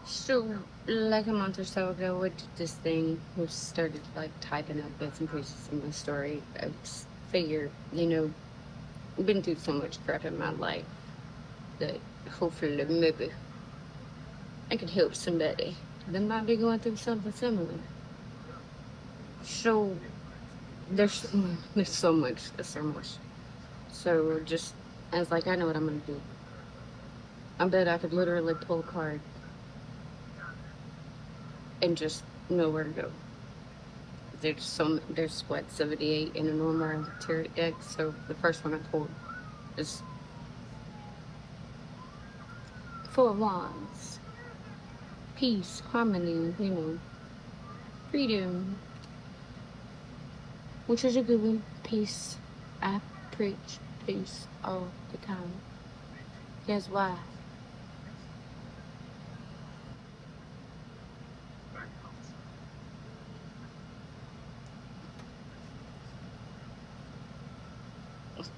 So, like a month or so ago, I did this thing, we started like typing up bits and pieces of my story. I just figured, I've been through so much crap in my life that hopefully maybe I could help somebody that might be going through something similar. So there's so much. So just I was like, I know what I'm gonna do. I bet I could literally pull a card and just know where to go. There's what 78 in a normal tarot deck. So the first one I pulled is Four of Wands, peace, harmony, freedom, which is a good one. Peace. I preach peace all the time. Guess why?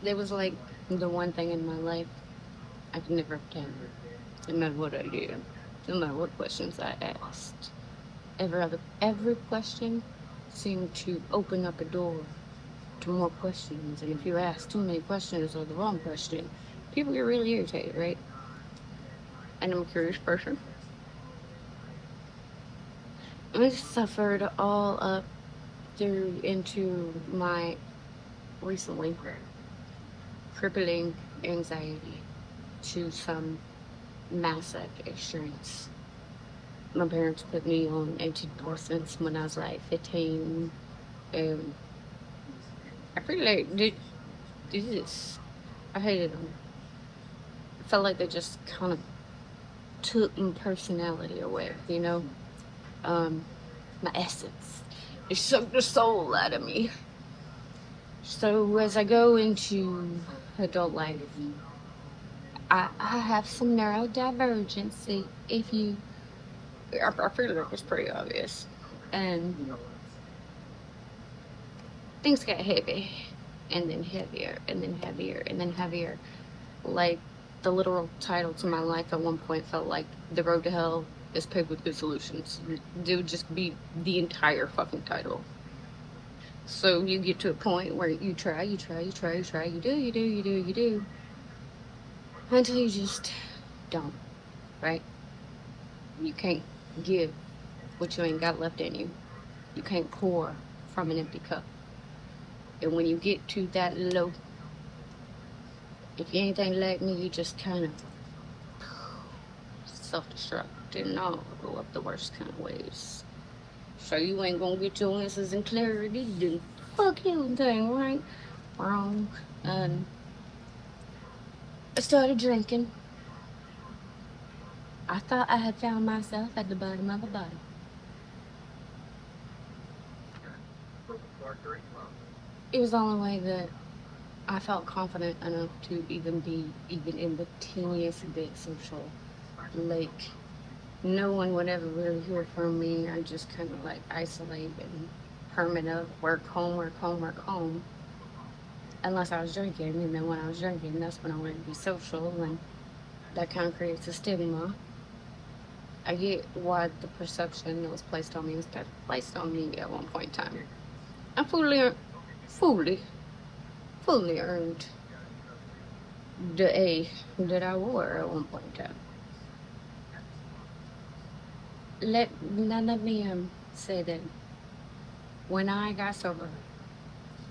There was like the one thing in my life I could never obtain, no matter what I did, no matter what questions I asked. Every question seemed to open up a door to more questions. And if you ask too many questions or the wrong question, people get really irritated, right? And I'm a curious person. I suffered all up through into my recently crippling anxiety to some massive extremes. My parents put me on antidepressants when I was like 15. And I feel like this, I hated them. I felt like they just kind of took my personality away, my essence. It sucked the soul out of me. So as I go into adult life, I have some neurodivergency. I feel like it's pretty obvious. And things got heavy, and then heavier, and then heavier, and then heavier. Like the literal title to my life at one point felt like The Road to Hell is Paved with Good Solutions. It would just be the entire fucking title. So you get to a point where you try, you try, you try, you try, you do, you do, you do, you do, until you just don't, right? You can't give what you ain't got left in you. You can't pour from an empty cup. And when you get to that low, if you ain't anything like me, you just kind of self-destruct and all go up the worst kind of ways. So you ain't gonna get your answers and clarity, then fuck you thing, right? Wrong. And I started drinking. I thought I had found myself at the bottom of a bottle. It was the only way that I felt confident enough to even be even in the teeniest bit social. Like no one would ever really hear from me. I just kind of like isolate and hermit up, work home, work home, work home. Unless I was drinking, and then when I was drinking, that's when I wanted to be social, and that kind of creates a stigma. I get why the perception that was placed on me was placed on me at one point in time. I fully, fully earned the A that I wore at one point in time. Let me say that when I got sober,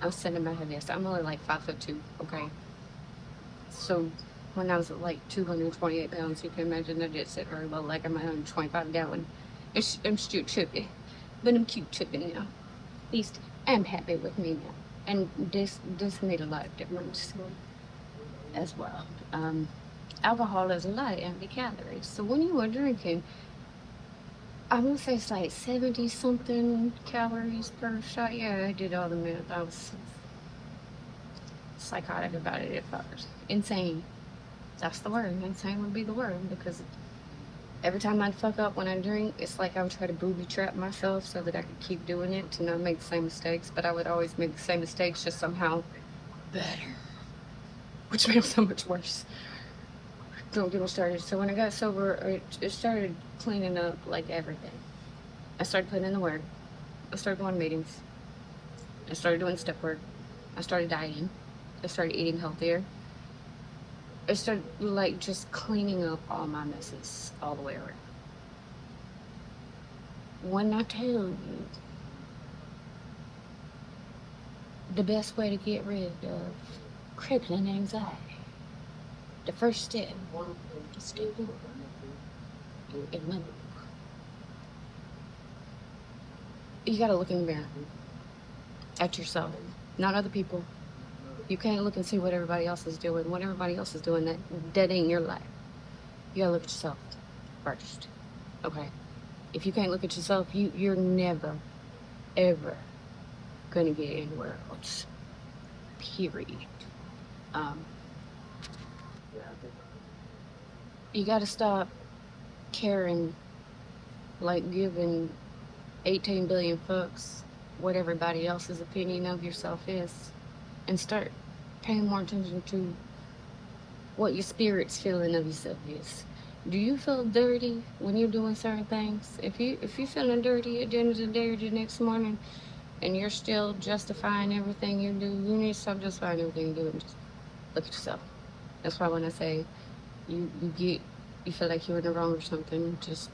I was sitting in my heaviest. I'm only like 5'2", okay? So when I was at like 228 pounds, you can imagine I did sit very well, like I'm 125 gallon. I'm still chippy, but I'm cute chippy now. At least I'm happy with me now. And this made a lot of difference as well. Alcohol is a lot of empty calories. So when you are drinking, I want to say it's like 70 something calories per shot. Yeah, I did all the math. I was psychotic about it at first. Insane. That's the word. Insane would be the word because every time I'd fuck up when I drink, it's like I would try to booby trap myself so that I could keep doing it to not make the same mistakes. But I would always make the same mistakes, just somehow better, which made them so much worse. don't get me started. So when I got sober, it started cleaning up like everything. I started putting in the work. I started going to meetings. I started doing step work. I started dieting. I started eating healthier. I started like just cleaning up all my messes all the way around. When I tell you the best way to get rid of crippling anxiety, the first step is to do it. You gotta look in the mirror at yourself, not other people. You can't look and see what everybody else is doing. What everybody else is doing, that ain't your life. You gotta look at yourself first. Okay? If you can't look at yourself, you're never, ever gonna get anywhere else. Period. Um, you gotta stop caring, like giving 18 billion fucks what everybody else's opinion of yourself is, and start paying more attention to what your spirit's feeling of yourself is. Do you feel dirty when you're doing certain things? If you feeling dirty at the end of the day or the next morning, and you're still justifying everything you do, you need to stop justifying everything you do and just look at yourself. That's why when I say you feel like you're in the wrong or something, just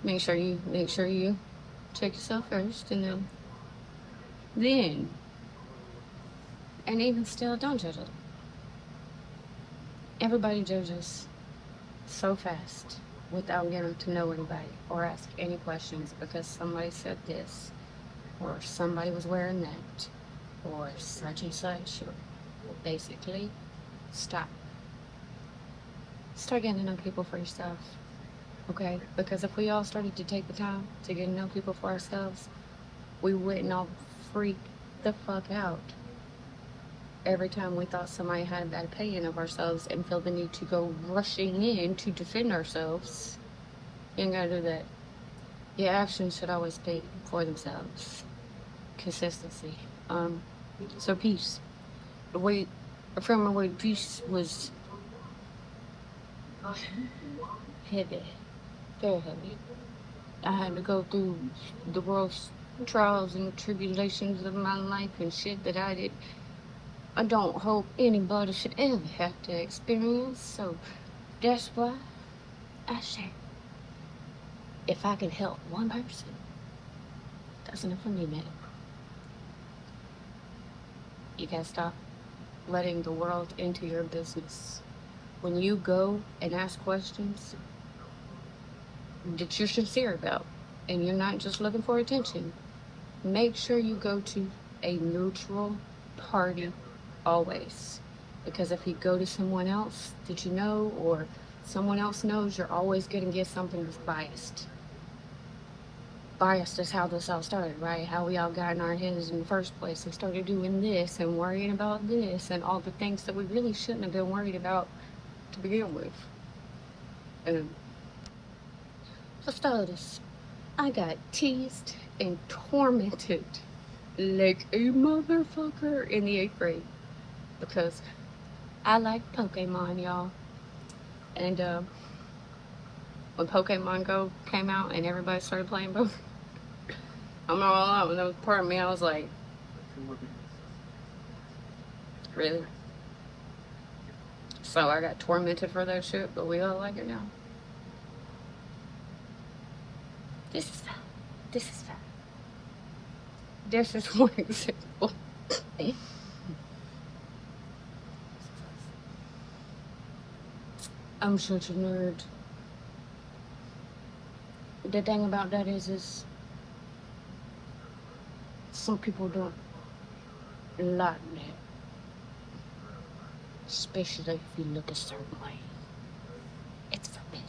make sure you check yourself first, and then and even still, don't judge it. Everybody judges so fast without getting to know anybody or ask any questions because somebody said this, or somebody was wearing that, or such and such. Basically, stop. Start getting to know people for yourself, okay? Because if we all started to take the time to get to know people for ourselves, we wouldn't all freak the fuck out every time we thought somebody had a bad opinion of ourselves and feel the need to go rushing in to defend ourselves. You ain't gotta do that. Your actions should always speak for themselves. Consistency. So peace. The weight, from the word peace was heavy, very heavy. I had to go through the world's trials and tribulations of my life and shit that I don't hope anybody should ever have to experience. So that's why I say, if I can help one person, that's enough for me, man. You gotta stop letting the world into your business. When you go and ask questions that you're sincere about, and you're not just looking for attention, make sure you go to a neutral party always. Because if you go to someone else that you know or someone else knows, you're always going to get something that's biased. Biased is how this all started, right? How we all got in our heads in the first place and started doing this and worrying about this and all the things that we really shouldn't have been worried about to begin with. And for starters, I got teased and tormented like a motherfucker in the 8th grade because I like Pokemon, y'all. And when Pokemon Go came out and everybody started playing Pokemon, I'm not gonna lie, when there was part of me, I was like, really? So I got tormented for that shit, but we all like it now. This is fine. This is fine. This is one example. I'm such a nerd. The thing about that is some people don't like that. Especially if you look a certain way. It's forbidden.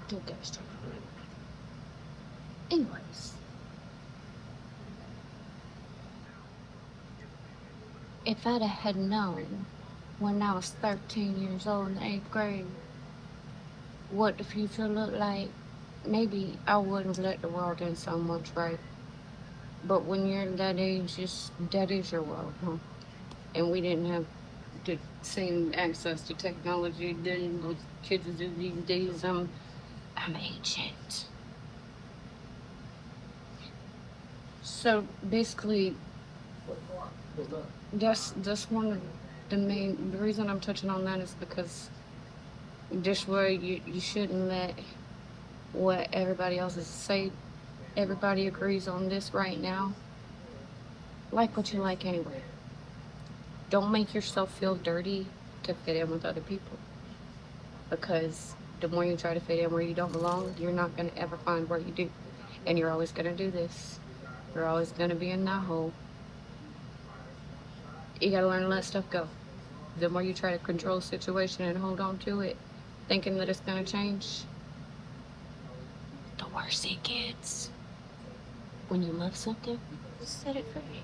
Don't get me started. Anyways. If I'd had known when I was 13 years old in the 8th grade what the future looked like, maybe I wouldn't let the world in so much, right? But when you're that age, that is your world, huh? And we didn't have the same access to technology than those kids do these days. I'm ancient. So basically, that's one of the reason I'm touching on that is because this way you shouldn't let what everybody else is say. Everybody agrees on this right now. Like what you like anyway. Don't make yourself feel dirty to fit in with other people. Because the more you try to fit in where you don't belong, you're not going to ever find where you do. And you're always going to do this. You're always going to be in that hole. You got to learn to let stuff go. The more you try to control a situation and hold on to it, thinking that it's going to change, the worse it gets. When you love something, set it free.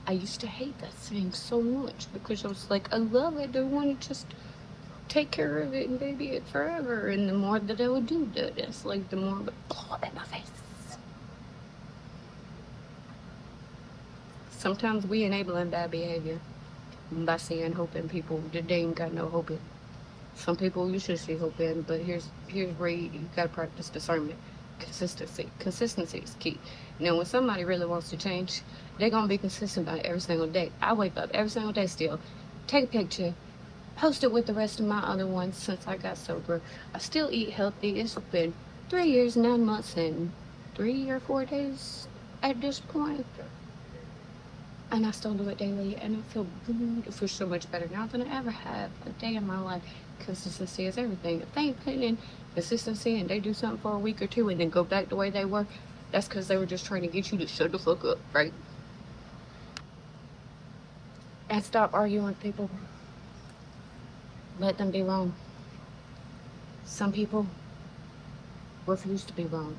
I used to hate that saying so much because I was like, I love it. I want to just take care of it and baby it forever. And the more that I would do that, it's like the more, oh, in my face. Sometimes we enabling bad behavior by seeing hope in people that they ain't got no hope in. Some people you should see hope in, but here's where you gotta practice discernment. Consistency is key. Now, when somebody really wants to change, they're gonna be consistent about it every single day. I wake up every single day still, take a picture, post it with the rest of my other ones since I got sober. I still eat healthy. It's been 3 years, 9 months, and 3 or 4 days at this point. And I still do it daily, and I feel good. I feel so much better now than I ever have a day in my life. Consistency is everything. If they ain't putting in consistency and they do something for a week or two and then go back the way they were, that's because they were just trying to get you to shut the fuck up, right? And stop arguing with people. Let them be wrong. Some people refuse to be wrong,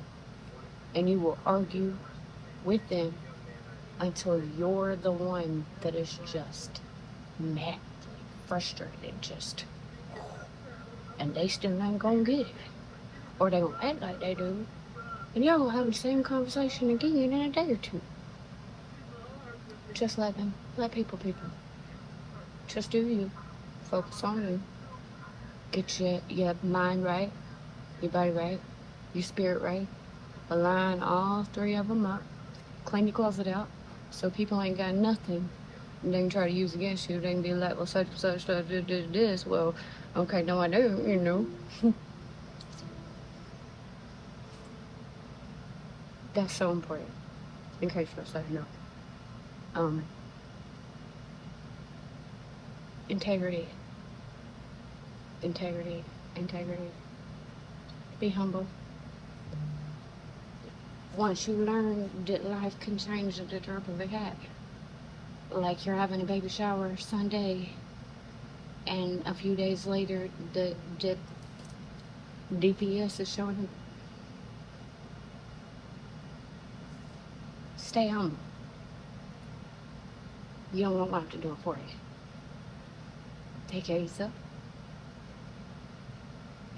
and you will argue with them until you're the one that is just mad, frustrated, and they still ain't gonna get it, or they gonna act like they do, and y'all gonna have the same conversation again in a day or two. Just let people. Just do you. Focus on you. Get your mind right, your body right, your spirit right. Align all three of them up. Clean your closet out so people ain't got nothing and they can try to use against you. They can be like, well, such and such did this. Well, okay, no, I do, you know. That's so important, in case you're saying no. Integrity. Be humble. Once you learn that life can change at the drop of a hat, like you're having a baby shower Sunday, and a few days later, the DPS is showing up. Stay humble. You don't want life to do it for you. Take care of yourself.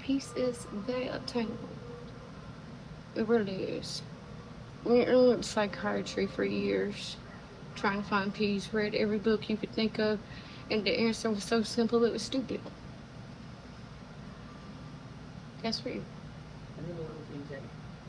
Peace is very attainable. It really is. We learned psychiatry for years, trying to find peace, read every book you could think of, and the answer was so simple it was stupid. That's for you.